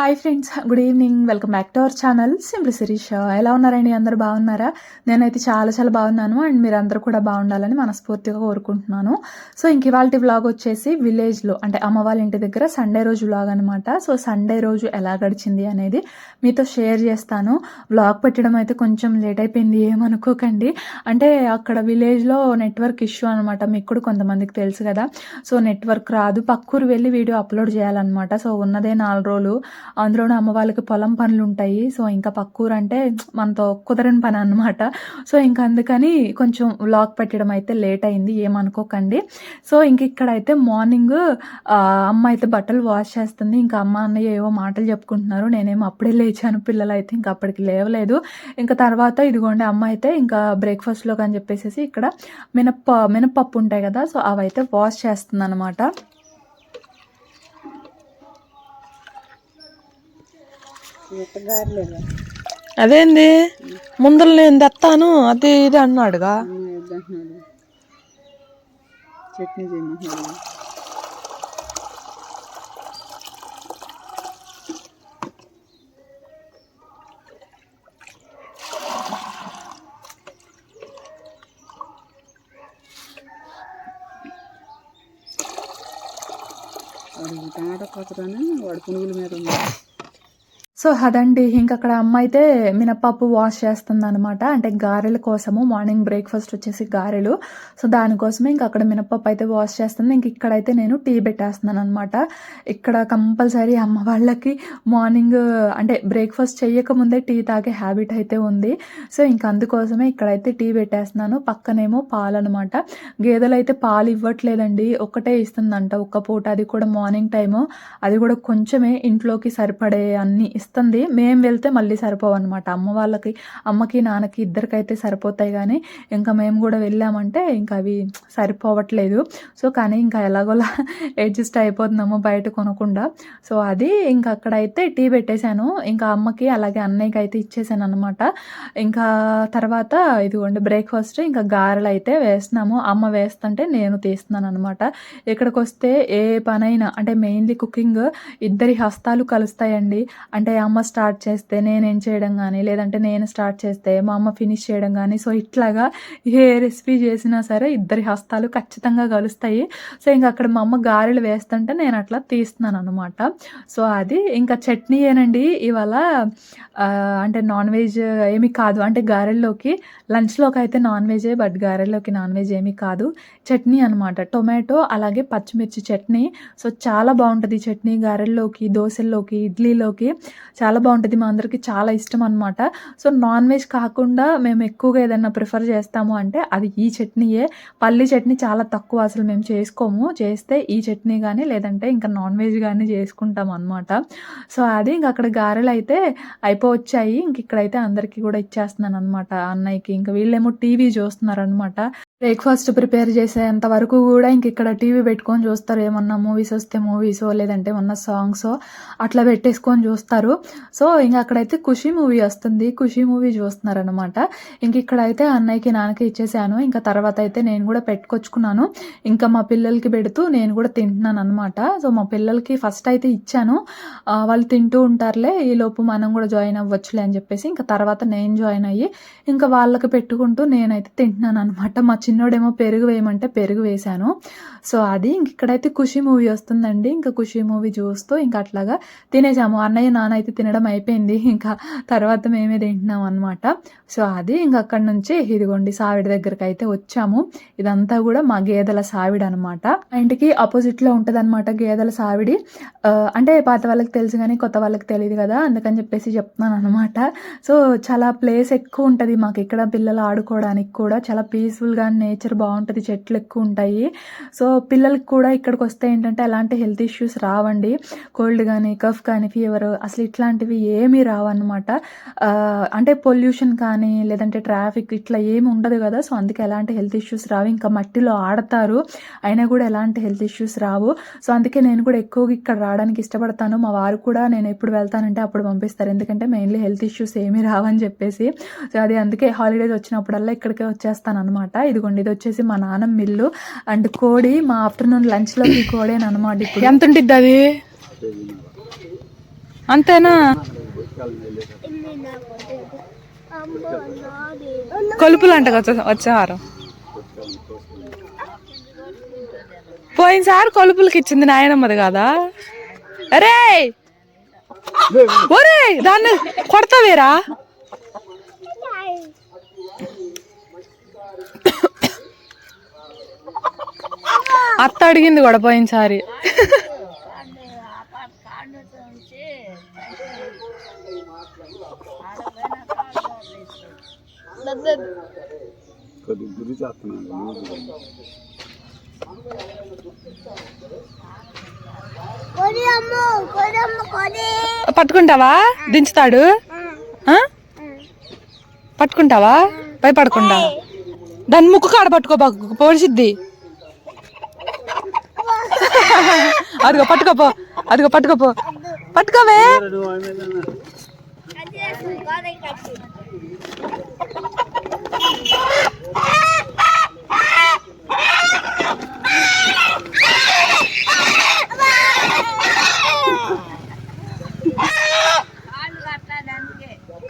Hi friends, good evening. Welcome back to our channel simply Sirisha. ఎలా ఉన్నారండి? అందరూ బాగున్నారా? నేనైతే చాలా బాగున్నాను. అండ్ మీరు అందరూ కూడా బాగుండాలని మనస్ఫూర్తిగా కోరుకుంటున్నాను. సో ఇంక ఇవాళ వ్లాగ్ వచ్చేసి విలేజ్లో, అంటే అమ్మ వాళ్ళ ఇంటి దగ్గర సండే రోజు వ్లాగ్ అనమాట. సో సండే రోజు ఎలా గడిచింది అనేది మీతో షేర్ చేస్తాను. వ్లాగ్ పెట్టడం అయితే కొంచెం లేట్ అయిపోయింది, ఏమనుకోకండి. అంటే అక్కడ విలేజ్లో నెట్వర్క్ ఇష్యూ అనమాట. మీకు కూడా కొంతమందికి తెలుసు కదా. సో నెట్వర్క్ రాదు, పక్కూరు వెళ్ళి వీడియో అప్లోడ్ చేయాలన్నమాట. సో ఉన్నదే 4 రోజులు, అందులోనే అమ్మ వాళ్ళకి పొలం పనులు ఉంటాయి. సో ఇంకా పక్కూరు అంటే మనతో కుదరని పని అనమాట. సో ఇంకా అందుకని కొంచెం వ్లాగ్ పెట్టడం అయితే లేట్ అయింది, ఏమనుకోకండి. సో ఇంక ఇక్కడైతే మార్నింగ్ అమ్మ అయితే బట్టలు వాష్ చేస్తుంది. ఇంకా అమ్మ అన్నయ్య ఏవో మాటలు చెప్పుకుంటున్నారు. నేనేమో అప్పుడే లేచాను, పిల్లలు అయితే ఇంకా అప్పటికి లేవలేదు. ఇంకా తర్వాత ఇదిగోండి అమ్మ అయితే ఇంకా బ్రేక్ఫాస్ట్లోకి అని చెప్పేసి ఇక్కడ మినప్పప్పు ఉంటాయి కదా, సో అవైతే వాష్ చేస్తుంది అనమాట. అదేంది ముందర నేను తెస్తాను అది ఇది అన్నాడుగా. చట్నీ చేయమంటున్నాడు. టమాటా పచ్చడని వాడు పునుగుల మీద ఉంది. సో అదండి, ఇంక అక్కడ అమ్మ అయితే మినపప్పు వాష్ చేస్తుంది అనమాట. అంటే గారెల కోసము, మార్నింగ్ బ్రేక్ఫాస్ట్ వచ్చేసి గారెలు. సో దానికోసమే ఇంక అక్కడ మినపప్పు అయితే వాష్ చేస్తుంది. ఇంక ఇక్కడైతే నేను టీ పెట్టేస్తున్నాను అనమాట. ఇక్కడ కంపల్సరీ అమ్మ వాళ్ళకి మార్నింగ్ అంటే బ్రేక్ఫాస్ట్ చేయకముందే టీ తాగే హ్యాబిట్ అయితే ఉంది. సో ఇంక అందుకోసమే ఇక్కడైతే టీ పెట్టేస్తున్నాను. పక్కనేమో పాలు అనమాట. గేదెలు అయితే పాలు ఇవ్వట్లేదండి, ఒక్కటే ఇస్తుందంట ఒక్క పూట, అది కూడా మార్నింగ్ టైము. అది కూడా కొంచెమే, ఇంట్లోకి సరిపడే అన్ని ఇస్తుంది. మేము వెళ్తే మళ్ళీ సరిపోవన్నమాట. అమ్మ వాళ్ళకి, అమ్మకి నాన్నకి ఇద్దరికైతే సరిపోతాయి, కానీ ఇంకా మేము కూడా వెళ్ళామంటే ఇంకా అవి సరిపోవట్లేదు. సో కానీ ఇంకా ఎలాగోలా అడ్జస్ట్ అయిపోతున్నాము బయట కొనకుండా. సో అది ఇంకా అక్కడైతే టీ పెట్టేశాను. ఇంకా అమ్మకి అలాగే అన్నయ్యకి అయితే ఇచ్చేసాను అనమాట. ఇంకా తర్వాత ఇదిగోండి బ్రేక్ఫాస్ట్ ఇంకా గారెలు అయితే వేస్తున్నాము. అమ్మ వేస్తుంటే నేను తీస్తున్నాను అనమాట. ఇక్కడికి వస్తే ఏ పనైనా అంటే మెయిన్లీ కుకింగ్ ఇద్దరి హస్తాలు కలుస్తాయండి. అంటే అమ్మ స్టార్ట్ చేస్తే నేనేం చేయడం కానీ, లేదంటే నేను స్టార్ట్ చేస్తే మా అమ్మ ఫినిష్ చేయడం కానీ, సో ఇట్లాగా ఏ రెసిపీ చేసినా సరే ఇద్దరి హస్తాలు ఖచ్చితంగా కలుస్తాయి. సో ఇంకా అక్కడ మా అమ్మ గారెలు వేస్తుంటే నేను అట్లా తీస్తున్నాను అనమాట. సో అది ఇంకా చట్నీ ఏనండి ఇవాళ. అంటే నాన్ వెజ్ ఏమీ కాదు, అంటే గారెల్లోకి లంచ్లోకి అయితే నాన్ వెజే, బట్ గారెల్లోకి నాన్ వెజ్ ఏమీ కాదు, చట్నీ అనమాట. టొమాటో అలాగే పచ్చిమిర్చి చట్నీ. సో చాలా బాగుంటుంది చట్నీ గారెల్లోకి, దోశల్లోకి, ఇడ్లీలోకి చాలా బాగుంటుంది. మా అందరికి చాలా ఇష్టం అనమాట. సో నాన్ వెజ్ కాకుండా మేము ఎక్కువగా ఏదైనా ప్రిఫర్ చేస్తాము అంటే అది ఈ చట్నీయే. పల్లి చట్నీ చాలా తక్కువ, అసలు మేము చేసుకోము. చేస్తే ఈ చట్నీ కానీ లేదంటే ఇంకా నాన్ వెజ్ కానీ చేసుకుంటాం అనమాట. సో అది ఇంక అక్కడ గారెలు అయితే అయిపోవచ్చాయి. ఇంక ఇక్కడైతే అందరికీ కూడా ఇచ్చేస్తున్నాను అనమాట, అన్నయ్యకి. ఇంకా వీళ్ళేమో టీవీ చూస్తున్నారు అనమాట. బ్రేక్ఫాస్ట్ ప్రిపేర్ చేసేంత వరకు కూడా ఇంక ఇక్కడ టీవీ పెట్టుకొని చూస్తారు. ఏమన్నా మూవీస్ వస్తే మూవీసో, లేదంటే ఏమన్నా సాంగ్సో అట్లా పెట్టేసుకొని చూస్తారు. సో ఇంక అక్కడైతే ఖుషి మూవీ వస్తుంది, ఖుషి మూవీ చూస్తున్నారు అనమాట. ఇంక ఇక్కడైతే అన్నయ్యకి నాన్నకి ఇచ్చేసాను. ఇంకా తర్వాత అయితే నేను కూడా పెట్టుకొచ్చుకున్నాను. ఇంకా మా పిల్లలకి పెడుతూ నేను కూడా తింటున్నాను అనమాట. సో మా పిల్లలకి ఫస్ట్ అయితే ఇచ్చాను, వాళ్ళు తింటూ ఉంటారులే, ఈ లోపు మనం కూడా జాయిన్ అవ్వచ్చులే అని చెప్పేసి ఇంకా తర్వాత నేను జాయిన్ అయ్యి ఇంకా వాళ్ళకి పెట్టుకుంటూ నేనైతే తింటున్నాను అనమాట. మా చిన్నోడేమో పెరుగు వేయమంటే పెరుగు వేశాను. సో అది ఇంక ఇక్కడైతే ఖుషి మూవీ వస్తుందండి. ఇంకా ఖుషి మూవీ చూస్తూ ఇంకా అట్లాగా తినేసాము. అన్నయ్య నాన్న అయితే తినడం అయిపోయింది, ఇంకా తర్వాత మేమే తింటున్నాం అనమాట. సో అది ఇంక అక్కడి నుంచి ఇదిగోండి సావిడి దగ్గరికి అయితే వచ్చాము. ఇదంతా కూడా మా గేదెల సావిడి అనమాట. మా ఇంటికి ఆపోజిట్లో ఉంటుంది అనమాట గేదెల సావిడి. అంటే పాత వాళ్ళకి తెలుసు కానీ కొత్త వాళ్ళకి తెలియదు కదా, అందుకని చెప్పేసి చెప్తున్నాను అనమాట. సో చాలా ప్లేస్ ఎక్కువ ఉంటుంది మాకు ఇక్కడ, పిల్లలు ఆడుకోవడానికి కూడా చాలా పీస్ఫుల్గా, నేచర్ బాగుంటుంది, చెట్లు ఎక్కువ ఉంటాయి. సో పిల్లలకి కూడా ఇక్కడికి వస్తే ఏంటంటే ఎలాంటి హెల్త్ ఇష్యూస్ రావండి. కోల్డ్ కానీ, కఫ్ కానీ, ఫీవర్ అసలు ఇట్లాంటివి ఏమీ రావన్నమాట. అంటే పొల్యూషన్ కానీ లేదంటే ట్రాఫిక్ ఇట్లా ఏమి ఉండదు కదా. సో అందుకే ఎలాంటి హెల్త్ ఇష్యూస్ రావు. ఇంకా మట్టిలో ఆడతారు, అయినా కూడా ఎలాంటి హెల్త్ ఇష్యూస్ రావు. సో అందుకే నేను కూడా ఎక్కువగా ఇక్కడ రావడానికి ఇష్టపడతాను. మా వారు కూడా నేను ఎప్పుడు వెళ్తానంటే అప్పుడు పంపిస్తారు, ఎందుకంటే మెయిన్లీ హెల్త్ ఇష్యూస్ ఏమీ రావని చెప్పేసి. సో అది అందుకే హాలిడేస్ వచ్చినప్పుడల్లా ఇక్కడికే వచ్చేస్తాను అనమాట. ఇదిగోండి ఇది వచ్చేసి మా నాన్న మిల్లు. అండ్ కోడి మా ఆఫ్టర్నూన్ లంచ్లోకి కోడేనమాట. ఇప్పుడు ఎంత ఉంటుంది అది? అంతేనా? కొలుపులు అంట వచ్చే వారం. పోయినసారి కొలుపులకి ఇచ్చింది నాయనమ్మది కాదా? అరే ఒరే దాన్ని కొడతావేరా? అత్త అడిగింది కూడా పోయినసారి. పట్టుకుంటావా? దించుతాడు. పట్టుకుంటావా? భయపడకుండా. దాన్ని ముక్కు కాడ పట్టుకో, పొడిచిద్ది. అదిగో పట్టుకోపో, అదిగో పట్టుకోపో, పట్టుకోవే.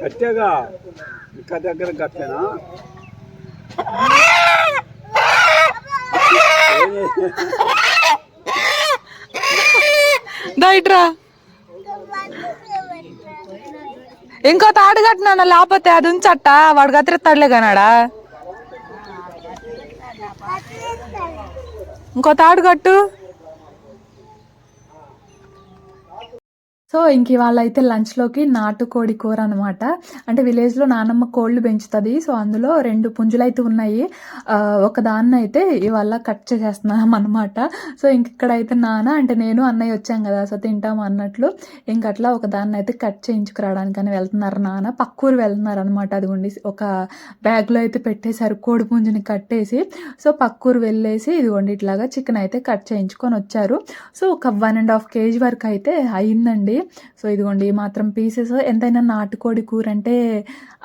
కట్టేగా ఇంకా దగ్గర కట్టేనా? దైట్రా ఇంకో తాడు కట్టినా, లేకపోతే అది ఉంచట్ట వాడు కత్తిరిస్తాడులే కానాడా. ఇంకో తాడు కట్టు. సో ఇంక ఇవాళ అయితే లంచ్లోకి నాటుకోడి కూర అనమాట. అంటే విలేజ్లో నానమ్మ కోళ్ళు పెంచుతుంది. సో అందులో 2 పుంజులు అయితే ఉన్నాయి. ఒక దాన్ని అయితే ఇవాళ కట్ చేసేస్తున్నాం అనమాట. సో ఇంక ఇక్కడైతే నాన్న అంటే నేను అన్నయ్య వచ్చాం కదా, సో తింటాము అన్నట్లు ఇంక అట్లా ఒక దాన్ని అయితే కట్ చేయించుకురావడానికని వెళ్తున్నారు నాన్న. పక్కూరు వెళ్తున్నారు అనమాట. అదిగోండి ఒక బ్యాగ్లో అయితే పెట్టేశారు కోడి పుంజుని కట్టేసి. సో పక్కూరు వెళ్ళేసి ఇదిగోండి ఇట్లాగా చికెన్ అయితే కట్ చేయించుకొని వచ్చారు. సో ఒక 1.5 kg వరకు అయితే అయిందండి. సో ఇదిగోండి ఈ మాత్రం పీసెస్. ఎంతైనా నాటుకోడి కూర అంటే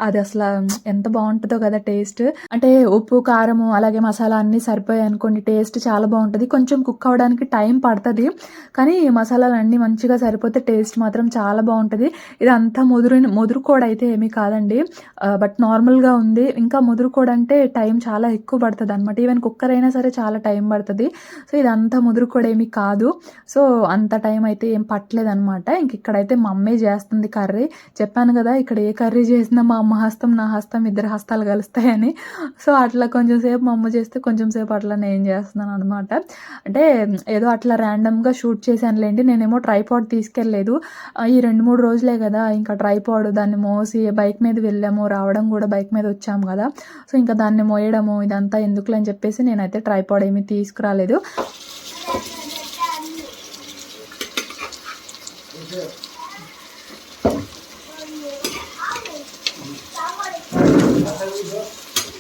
అది అసలు ఎంత బాగుంటుందో కదా టేస్ట్. అంటే ఉప్పు కారము అలాగే మసాలా అన్నీ సరిపోయాయి అనుకోండి, టేస్ట్ చాలా బాగుంటుంది. కొంచెం కుక్ అవ్వడానికి టైం పడుతుంది, కానీ మసాలాలు అన్నీ మంచిగా సరిపోతే టేస్ట్ మాత్రం చాలా బాగుంటుంది. ఇది అంతా ముదురు కోడి అయితే ఏమీ కాదండి, బట్ నార్మల్గా ఉంది. ఇంకా ముదురు కోడి అంటే టైం చాలా ఎక్కువ పడుతుంది అనమాట. ఈవెన్ కుక్కర్ అయినా సరే చాలా టైం పడుతుంది. సో ఇదంతా ముదురు కోడి ఏమీ కాదు. సో అంత టైం అయితే ఏం పట్టలేదు అనమాట. ఇంక ఇక్కడైతే మా అమ్మే చేస్తుంది కర్రీ. చెప్పాను కదా ఇక్కడ ఏ కర్రీ చేసినా మా అమ్మ హస్తం నా హస్తం 2 హస్తాలు కలుస్తాయని. సో అట్లా కొంచెం సేపు మా అమ్మ చేస్తే కొంచెం సేపు అట్లా నేను చేస్తున్నాను అనమాట. అంటే ఏదో అట్లా ర్యాండమ్గా షూట్ చేశానులేండి. నేనేమో ట్రైపాడ్ తీసుకెళ్ళలేదు. ఈ 2-3 రోజులే కదా, ఇంకా ట్రైపాడ్ దాన్ని మోసి బైక్ మీద వెళ్ళాము, రావడం కూడా బైక్ మీద వచ్చాము కదా. సో ఇంకా దాన్ని మోయడము ఇదంతా ఎందుకులే అని చెప్పేసి నేనైతే ట్రైపాడ్ ఏమీ తీసుకురాలేదు.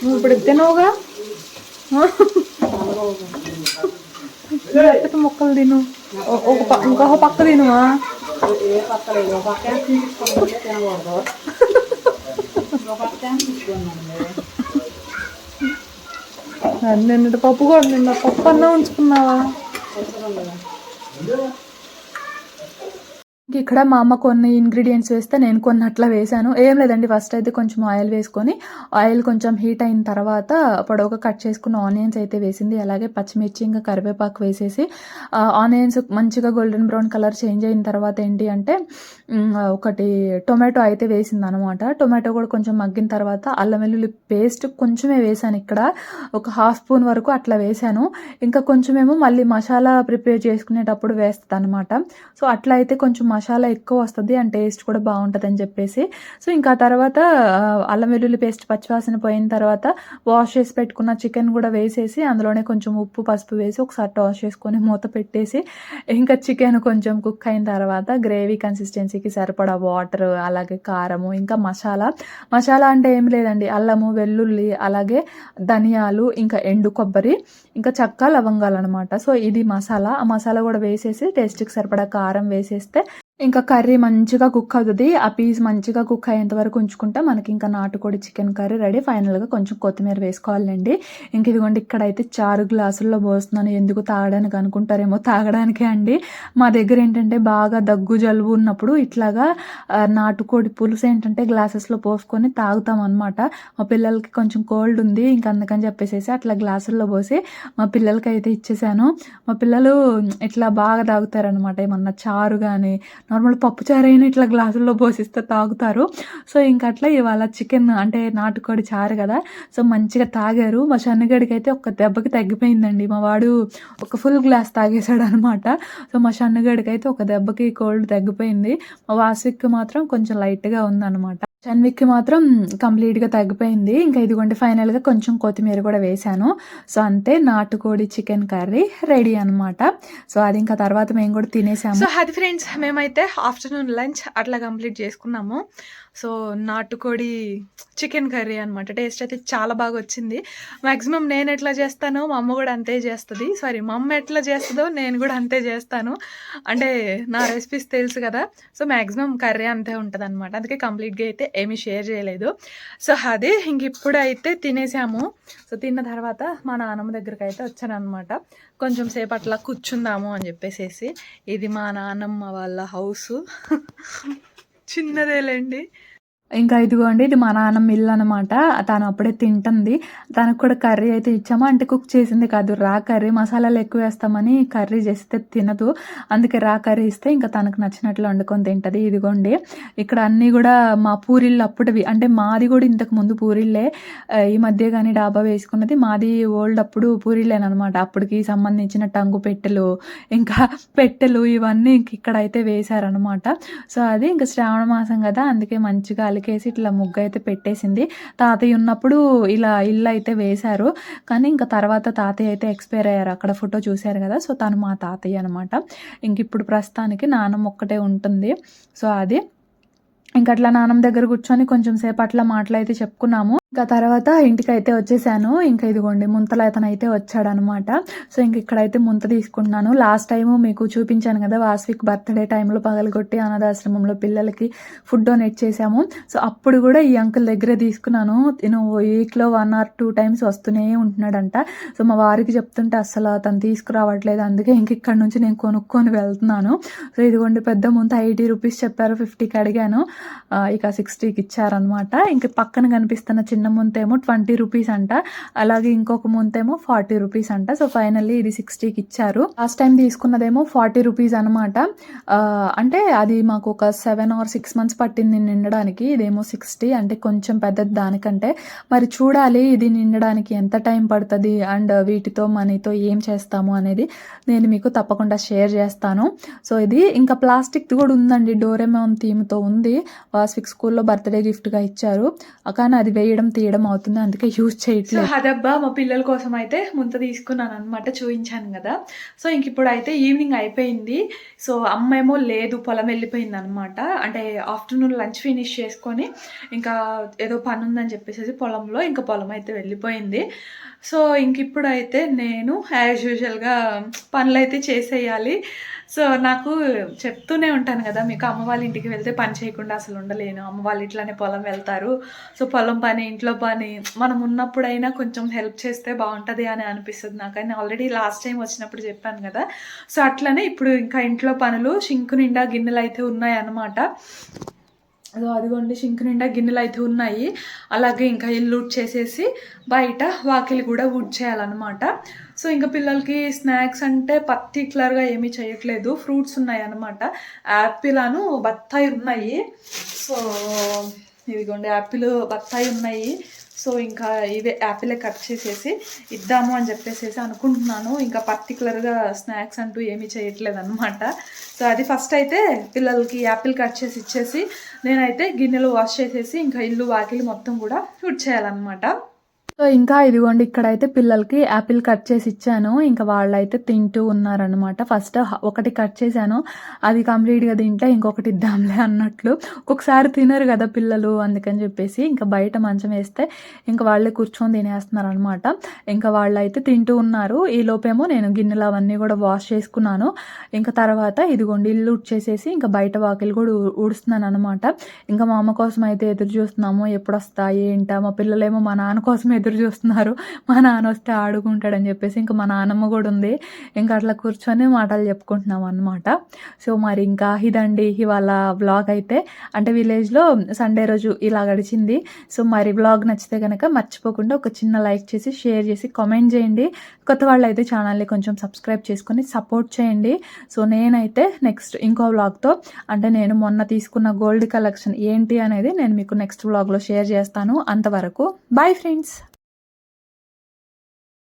నువ్వు ఇప్పుడు తినవుగా, మొక్కలు తిను. ఇంకొక పక్క తినువా? నిన్న పప్పు కూడా నిన్న పప్పు అన్నా ఉంచుకున్నావా? ఇక్కడ మా అమ్మ కొన్ని ఇంగ్రీడియంట్స్ వేస్తే నేను కొన్ని అట్లా వేసాను. ఏం లేదండి, ఫస్ట్ అయితే కొంచెం ఆయిల్ వేసుకొని ఆయిల్ కొంచెం హీట్ అయిన తర్వాత పొడవుగా కట్ చేసుకున్న ఆనియన్స్ అయితే వేసింది. అలాగే పచ్చిమిర్చి ఇంకా కరివేపాకు వేసేసి ఆనియన్స్ మంచిగా గోల్డెన్ బ్రౌన్ కలర్ చేంజ్ అయిన తర్వాత ఏంటి అంటే ఒకటి టొమాటో అయితే వేసింది అనమాట. టొమాటో కూడా కొంచెం మగ్గిన తర్వాత అల్లం వెల్లుల్లి పేస్ట్ కొంచెమే వేసాను. ఇక్కడ ఒక 1/2 స్పూన్ వరకు అట్లా వేసాను. ఇంకా కొంచెమేమో మళ్ళీ మసాలా ప్రిపేర్ చేసుకునేటప్పుడు వేస్తుంది అనమాట. సో అట్లా అయితే కొంచెం మసాలా ఎక్కువ వస్తుంది అండ్ టేస్ట్ కూడా బాగుంటుంది అని చెప్పేసి. సో ఇంకా తర్వాత అల్లం వెల్లుల్లి పేస్ట్ పచ్చివాసన పోయిన తర్వాత వాష్ చేసి పెట్టుకున్న చికెన్ కూడా వేసేసి అందులోనే కొంచెం ఉప్పు పసుపు వేసి ఒకసారి టాస్ చేసుకొని మూత పెట్టేసి ఇంకా చికెన్ కొంచెం కుక్ అయిన తర్వాత గ్రేవీ కన్సిస్టెన్సీకి సరిపడా వాటర్ అలాగే కారము ఇంకా మసాలా అంటే ఏం లేదండి, అల్లము వెల్లుల్లి అలాగే ధనియాలు ఇంకా ఎండు కొబ్బరి ఇంకా చెక్క లవంగాలు అనమాట. సో ఇది మసాలా. ఆ మసాలా కూడా వేసేసి టేస్ట్కి సరిపడా కారం వేసేస్తే ఇంకా కర్రీ మంచిగా కుక్ అవుతుంది. ఆ పీస్ మంచిగా కుక్ అయ్యేంత వరకు ఉంచుకుంటే మనకి ఇంకా నాటుకోడి చికెన్ కర్రీ రెడీ. ఫైనల్గా కొంచెం కొత్తిమీర వేసుకోవాలండి. ఇంక ఇదిగోండి ఇక్కడైతే 6 గ్లాసుల్లో పోస్తున్నాను. ఎందుకు తాగడానికి అనుకుంటారేమో, తాగడానికే అండి. మా దగ్గర ఏంటంటే బాగా దగ్గు జలుబు ఉన్నప్పుడు ఇట్లాగా నాటుకోడి పులుసు ఏంటంటే గ్లాసెస్లో పోసుకొని తాగుతాం అనమాట. మా పిల్లలకి కొంచెం కోల్డ్ ఉంది, ఇంక అందుకని చెప్పేసి అట్లా గ్లాసుల్లో పోసి మా పిల్లలకి అయితే ఇచ్చేసాను. మా పిల్లలు ఇట్లా బాగా తాగుతారనమాట. ఏమన్నా చారు కానీ నార్మల్ పప్పుచారు అయినా ఇట్లా గ్లాసుల్లో పోసిస్తే తాగుతారు. సో ఇంకా అట్లా ఇవాళ చికెన్ అంటే నాటుకోడి చారు కదా, సో మంచిగా తాగారు. మా షన్నగడికి అయితే ఒక్క దెబ్బకి తగ్గిపోయిందండి. మా వాడు ఒక ఫుల్ గ్లాస్ తాగేశాడు అనమాట. సో మా షన్నగడికి అయితే ఒక దెబ్బకి కోల్డ్ తగ్గిపోయింది. మా వాసుకి మాత్రం కొంచెం లైట్గా ఉందన్నమాట. షన్విక్కి మాత్రం కంప్లీట్గా తగ్గిపోయింది. ఇంకా ఇదిగోండి ఫైనల్గా కొంచెం కొత్తిమీర కూడా వేశాను. సో అంతే, నాటుకోడి చికెన్ కర్రీ రెడీ అనమాట. సో అది ఇంకా తర్వాత మేము కూడా తినేసాము. సో అది ఫ్రెండ్స్, మేమైతే ఆఫ్టర్నూన్ లంచ్ అట్లా కంప్లీట్ చేసుకున్నాము. సో నాటుకోడి చికెన్ కర్రీ అనమాట. టేస్ట్ అయితే చాలా బాగా వచ్చింది. మ్యాక్సిమం నేను ఎట్లా చేస్తానో మా అమ్మ కూడా అంతే చేస్తుంది. సారీ, మా అమ్మ ఎట్లా చేస్తుందో నేను కూడా అంతే చేస్తాను. అంటే నా రెసిపీస్ తెలుసు కదా, సో మ్యాక్సిమం కర్రీ అంతే ఉంటుంది అనమాట. అందుకే కంప్లీట్గా అయితే ఏమీ షేర్ చేయలేదు. సో అది ఇంక ఇప్పుడు అయితే తినేసాము. సో తిన్న తర్వాత మా నాన్నమ్మ దగ్గరికి అయితే వచ్చాను అనమాట. కొంచెం సేపు అట్లా కూర్చుందాము అని చెప్పేసి. ఇది మా నాన్నమ్మ వాళ్ళ హౌస్, చిన్నదేలేండి. ఇంకా ఇదిగోండి ఇది మా నాన్నమ్మ ఇల్లు అనమాట. తను అప్పుడే తింటుంది. తనకు కూడా కర్రీ అయితే ఇచ్చాము. అంటే కుక్ చేసింది కాదు, రా కర్రీ. మసాలాలు ఎక్కువ వేస్తామని కర్రీ చేస్తే తినదు, అందుకే రా కర్రీ ఇస్తే ఇంకా తనకు నచ్చినట్లు వండుకొని తింటుంది. ఇదిగోండి ఇక్కడ అన్నీ కూడా మా పూరిళ్ళు అప్పుడువి, అంటే మాది కూడా ఇంతకు ముందు పూరిళ్ళే. ఈ మధ్య కానీ డాబా వేసుకున్నది మాది ఓల్డ్ అప్పుడు పూరిళ్ళేనమాట. అప్పటికి సంబంధించిన టంగు పెట్టెలు, ఇంకా పెట్టెలు ఇవన్నీ ఇంక ఇక్కడైతే వేశారనమాట. సో అది ఇంకా శ్రావణ మాసం కదా, అందుకే మంచిగా అలికేసి ఇట్లా ముగ్గు అయితే పెట్టేసింది. తాతయ్య ఉన్నప్పుడు ఇలా ఇల్లు అయితే వేశారు, కానీ ఇంకా తర్వాత తాతయ్య అయితే ఎక్స్పైర్ అయ్యారు. అక్కడ ఫోటో చూశారు కదా, సో తను మా తాతయ్య అనమాట. ఇంక ఇప్పుడు ప్రస్తుతానికి నాన్నమ్మ ఒక్కటే ఉంటుంది. సో అది ఇంకా అట్లా నాన్నమ్మ దగ్గర కూర్చొని కొంచెం సేపు అట్లా మాటలైతే చెప్పుకున్నాము. ఇంకా తర్వాత ఇంటికి అయితే వచ్చేసాను. ఇంకా ఇదిగోండి ముంతల అతను అయితే వచ్చాడనమాట. సో ఇంక ఇక్కడైతే ముంత తీసుకుంటున్నాను. లాస్ట్ టైము మీకు చూపించాను కదా, వాస్విక్ బర్త్డే టైంలో పగలగొట్టి అనాథాశ్రమంలో పిల్లలకి ఫుడ్ డొనేట్ చేశాము. సో అప్పుడు కూడా ఈ అంకుల్ దగ్గరే తీసుకున్నాను. నేను వీక్లో 1 or 2 times వస్తూనే ఉంటున్నాడంట. సో మా వారికి చెప్తుంటే అస్సలు తను తీసుకురావట్లేదు, అందుకే ఇంక ఇక్కడ నుంచి నేను కొనుక్కొని వెళ్తున్నాను. సో ఇదిగోండి పెద్ద ముంత 80 rupees చెప్పారు, 50కి అడిగాను, ఇక 60కి ఇచ్చారనమాట. ఇంక పక్కన కనిపిస్తున్న చిన్న ముంతేమో 20 rupees అంట, అలాగే ఇంకొక ముంతేమో 40 rupees అంట. సో ఫైనల్లీ ఇది 60కి ఇచ్చారు. లాస్ట్ టైం తీసుకున్నదేమో 40 rupees అనమాట. అంటే అది మాకు ఒక 7 or 6 months పట్టింది నిండడానికి. ఇదేమో 60, అంటే కొంచెం పెద్దది దానికంటే. మరి చూడాలి ఇది నిండడానికి ఎంత టైం పడుతుంది అండ్ వీటితో మనీతో ఏం చేస్తాము అనేది నేను మీకు తప్పకుండా షేర్ చేస్తాను. సో ఇది ఇంకా ప్లాస్టిక్ కూడా ఉందండి, డోరేమాన్ థీమ్తో ఉంది. వాస్విక్ స్కూల్లో బర్త్డే గిఫ్ట్గా ఇచ్చారు, కానీ అది వేయడం తీయడం అవుతుంది, అందుకే యూజ్ చేయట్లేదు. అదబ్బా మా పిల్లల కోసం అయితే ముంత తీసుకున్నాను అనమాట, చూపించాను కదా. సో ఇంక ఇప్పుడు అయితే ఈవినింగ్ అయిపోయింది. సో అమ్మేమో లేదు, పొలం వెళ్ళిపోయింది అనమాట. అంటే ఆఫ్టర్నూన్ లంచ్ ఫినిష్ చేసుకొని ఇంకా ఏదో పని ఉందని చెప్పేసి పొలంలో, ఇంకా పొలం అయితే వెళ్ళిపోయింది. సో ఇంక ఇప్పుడు అయితే నేను యాజ్ యూజువల్గా పనులు అయితే చేసేయాలి. సో నాకు చెప్తూనే ఉంటాను కదా మీకు, అమ్మ వాళ్ళ ఇంటికి వెళ్తే పని చేయకుండా అసలు ఉండలేను. అమ్మ వాళ్ళు ఇట్లానే పొలం వెళ్తారు, సో పొలం పని ఇంట్లో పని మనం ఉన్నప్పుడైనా కొంచెం హెల్ప్ చేస్తే బాగుంటుంది అని అనిపిస్తుంది నాకు. అని ఆల్రెడీ లాస్ట్ టైం వచ్చినప్పుడు చెప్పాను కదా. సో అట్లనే ఇప్పుడు ఇంకా ఇంట్లో పనులు, షింకు నిండా గిన్నెలు అయితే ఉన్నాయి అన్నమాట. సో అదిగోండి షింకు నిండా గిన్నెలు అయితే ఉన్నాయి. అలాగే ఇంకా ఇల్లు ఊడ్చేసేసి బయట వాకిలి కూడా ఊడ్చేయాలన్నమాట. సో ఇంకా పిల్లలకి స్నాక్స్ అంటే పర్టికులర్గా ఏమీ చేయట్లేదు. ఫ్రూట్స్ ఉన్నాయి అన్నమాట, యాపిల్ అను బత్తాయి ఉన్నాయి. సో ఇదిగోండి యాపిల్ బత్తాయి ఉన్నాయి. సో ఇంకా ఇవే యాపిలే కట్ చేసేసి ఇద్దాము అని చెప్పేసి అనుకుంటున్నాను. ఇంకా పర్టికులర్గా స్నాక్స్ అంటూ ఏమీ చేయట్లేదు అనమాట. సో అది ఫస్ట్ అయితే పిల్లలకి యాపిల్ కట్ చేసి ఇచ్చేసి నేనైతే గిన్నెలు వాష్ చేసేసి ఇంకా ఇల్లు వాకిలి మొత్తం కూడా ఊడ్చేయాలన్నమాట. సో ఇంకా ఇదిగోండి ఇక్కడైతే పిల్లలకి యాపిల్ కట్ చేసి ఇచ్చాను. ఇంకా వాళ్ళైతే తింటూ ఉన్నారనమాట. ఫస్ట్ ఒకటి కట్ చేశాను, అది కంప్లీట్గా తింటే ఇంకొకటి ఇద్దాంలే అన్నట్లు. ఒక్కొక్కసారి తినరు కదా పిల్లలు, అందుకని చెప్పేసి ఇంకా బయట మంచం వేస్తే ఇంకా వాళ్ళే కూర్చొని తినేస్తున్నారు అనమాట. ఇంకా వాళ్ళైతే తింటూ ఉన్నారు. ఈ లోపేమో నేను గిన్నెలు అవన్నీ కూడా వాష్ చేసుకున్నాను. ఇంకా తర్వాత ఇదిగోండి ఇల్లు ఉడ్చేసేసి ఇంకా బయట వాకిలు కూడా ఊడుస్తున్నాను అనమాట. ఇంకా మా అమ్మ కోసం అయితే ఎదురు చూస్తున్నాము, ఎప్పుడు వస్తా ఏంటా. మా పిల్లలేమో మా నాన్న కోసం ఎదురు చూస్తున్నారు, మా నాన్న వస్తే ఆడుకుంటాడని చెప్పేసి. ఇంకా మా నాన్నమ్మ కూడా ఉంది, ఇంకా అట్లా కూర్చొని మాటలు చెప్పుకుంటున్నాం అనమాట. సో మరి ఇంకా ఇదండి ఇవాళ వ్లాగ్ అయితే. అంటే విలేజ్లో సండే రోజు ఇలా గడిచింది. సో మరి వ్లాగ్ నచ్చితే కనుక మర్చిపోకుండా ఒక చిన్న లైక్ చేసి షేర్ చేసి కామెంట్ చేయండి. కొత్త వాళ్ళు అయితే ఛానల్ని కొంచెం సబ్స్క్రైబ్ చేసుకొని సపోర్ట్ చేయండి. సో నేనైతే నెక్స్ట్ ఇంకో వ్లాగ్తో, అంటే నేను మొన్న తీసుకున్న గోల్డ్ కలెక్షన్ ఏంటి అనేది నేను మీకు నెక్స్ట్ వ్లాగ్లో షేర్ చేస్తాను. అంతవరకు బాయ్ ఫ్రెండ్స్.